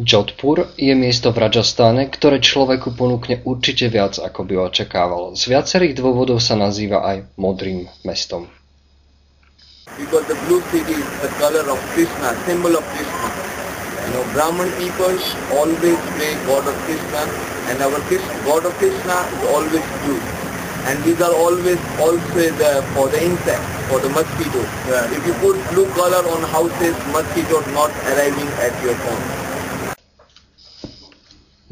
Jodhpur je miesto v Rajasthane, ktoré človeku ponúkne určite viac, ako by očakával. Z viacerých dôvodov sa nazýva aj modrým mestom. Because the blue city is the color of Krishna, symbol of Krishna. Brahman people always pray God of Krishna, and our God of Krishna is always blue. And these are always also for the insects, for the mosquitoes. If you put blue color on houses, mosquitoes not arriving at your home.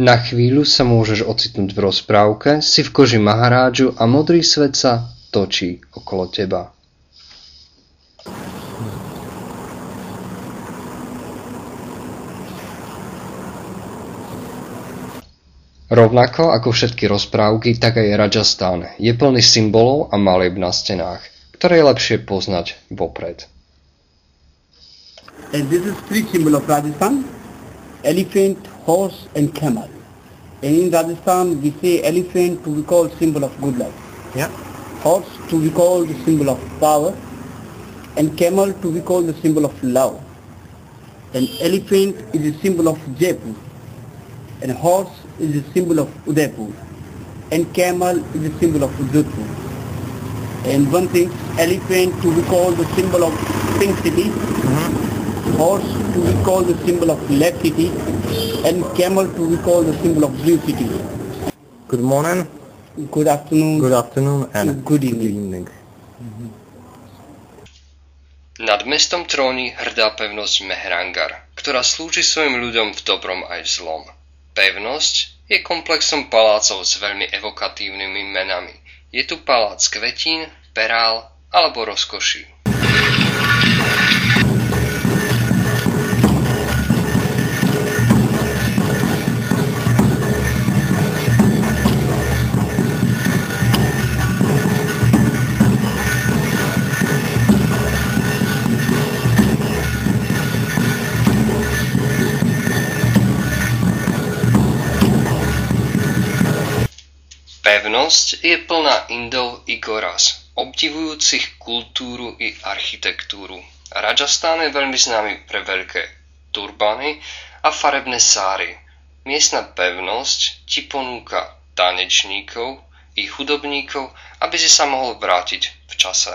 Na chvíľu sa môžeš ocitnúť v rozprávke, si v koži Maharádžu a modrý svet sa točí okolo teba. Rovnako ako všetky rozprávky, tak aj Rajasthan je plný symbolov a malieb na stenách, ktoré je lepšie poznať vopred. And this is three symbol of Rajasthan: elephant, horse and camel. And in Rajasthan we say elephant to be called symbol of good luck. Yeah. Horse to be called the symbol of power, and camel to be called the symbol of love. And elephant is a symbol of Jaipur, and horse is a symbol of Udaipur, and camel is a symbol of Jodhpur. And one thing, elephant to be called the symbol of pink city, horse to be called the symbol of lead city, and camel to be called the symbol of blue city. Good morning. Good afternoon. Good afternoon and good evening. Nad mestom tróni hrdá pevnosť Mehrangarh, ktorá slúži svojim ľuďom v dobrom aj v zlom. Pevnosť je komplexom palácov s veľmi evokatívnymi menami. Je tu palác kvetín, perál alebo rozkoší. Pevnosť je plná Indov i Goras, obdivujúcich kultúru i architektúru. Rajasthan je veľmi známy pre veľké turbany a farebné sáry. Miestna pevnosť ti ponúka tanečníkov i hudobníkov, aby si sa mohol vrátiť v čase.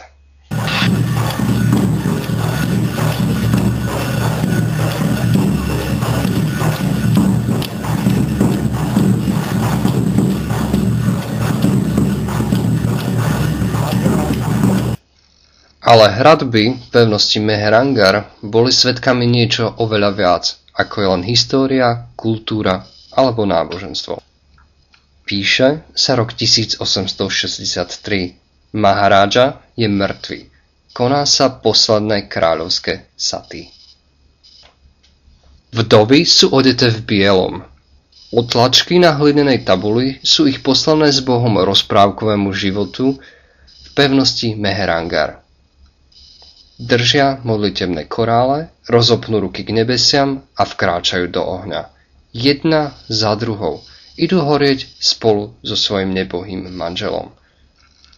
Ale hradby pevnosti Mehrangarh boli svedkami niečo oveľa viac, ako je len história, kultúra alebo náboženstvo. Píše sa rok 1863. Maharaja je mŕtvy. Koná sa posledné kráľovské saty. Vdovy sú odeté v bielom. Otlačky na hlinenej tabuli sú ich poslané s Bohom rozprávkovému životu v pevnosti Mehrangarh. Držia modlitebné korále, rozopnú ruky k nebesiam a vkráčajú do ohňa. Jedna za druhou idú horieť spolu so svojím nebohým manželom.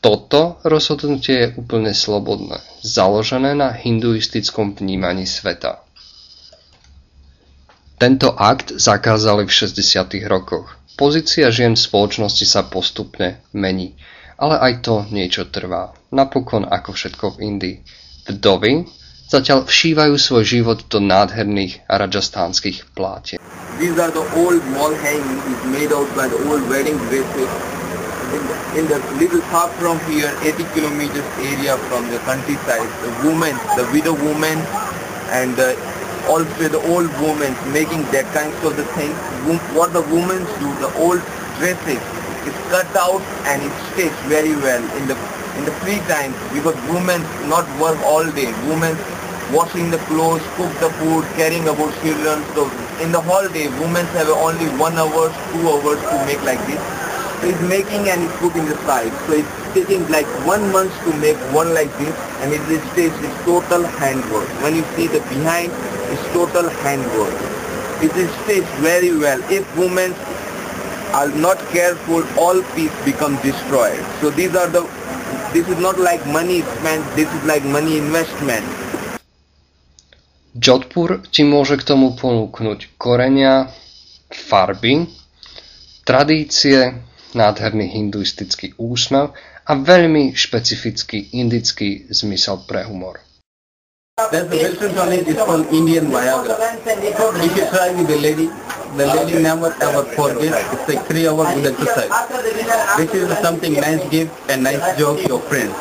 Toto rozhodnutie je úplne slobodné, založené na hinduistickom vnímaní sveta. Tento akt zakázali v 60. rokoch. Pozícia žien v spoločnosti sa postupne mení, ale aj to niečo trvá. Napokon ako všetko v Indii. Vdovy zatiaľ všívajú svoj život do nádherných rajasthanských plátien. These are the old wall hangings made out by the old wedding dresses. In the little far from here, 80 kilometers area from the countryside, the women, the widow women, and also the old women making that kinds of the things. What the women do, the old dresses is cut out and it stays very well in the free time, because women not work all day. Women washing the clothes, cook the food, caring about children. So in the whole day, women have only 1 hour, 2 hours to make like this. So it's making and it's cooking the side. So it's taking like 1 month to make one like this, and it stays it's total handwork. When you see the behind, it's total handwork. It stays very well. If women are not careful, all peace becomes destroyed. So this is not like money spent, this is like money investment. Jodhpur ti môže k tomu ponúknuť korenia, farby, tradície, nádherný hinduistický úsmev a veľmi špecifický indický zmysel pre humor. There's a Wilson tonic, it's called Indian Viagra. If you try with the lady never ever forget. It's like 3 hours with exercise. This is something nice gift and nice joke to your friends.